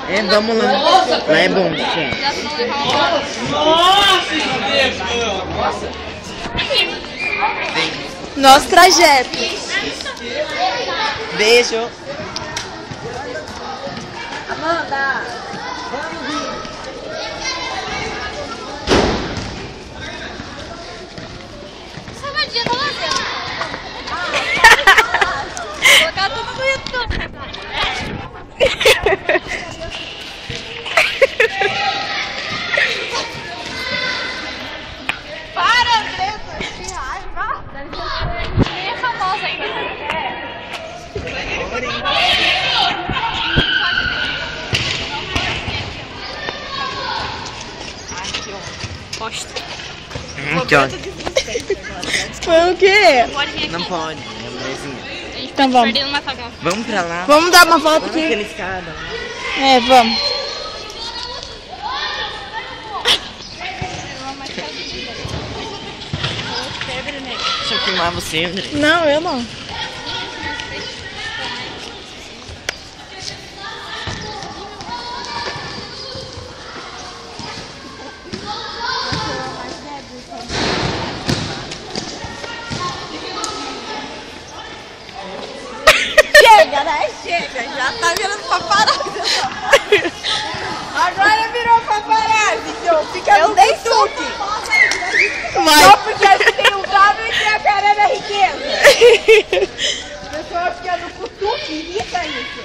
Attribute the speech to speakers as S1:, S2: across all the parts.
S1: É, vamos lá. Lá é bom, gente.
S2: Nosso trajeto.
S1: Beijo.
S2: Amanda.
S3: Sabadinha tá lá dentro. Vou colocar tudo no YouTube. Para, Andressa. Que raiva. Nem é famosa ainda. Posta.
S2: Foi o quê?
S1: Não pode, é mulherzinha.
S2: Então vamos.
S3: Perdendo uma cagada.
S1: Vamos pra lá.
S2: Vamos dar uma volta
S1: Vamos
S2: aqui.
S1: naquela escada.
S2: É, vamos.
S1: Deixa eu filmar você, André.
S2: Não, eu não. Chega, né? Chega. Já tá virando paparazzi. Agora virou paparazzi, então. Fica no tuque. Só porque a gente tem um W e tem a cara da riqueza. O pessoal fica no cutuque, irrita isso.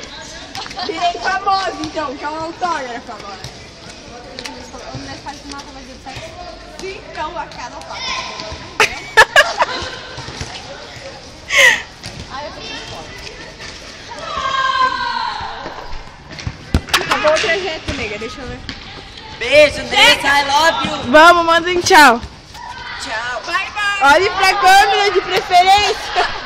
S2: Virei famosa, então, que é um autógrafo agora. Então, a cara tá. Acabou o trajeto, nega, deixa eu ver.
S1: Beijo, Andressa, I love you.
S2: Vamos, manda um tchau.
S1: Tchau.
S2: Olhe pra câmera de preferência.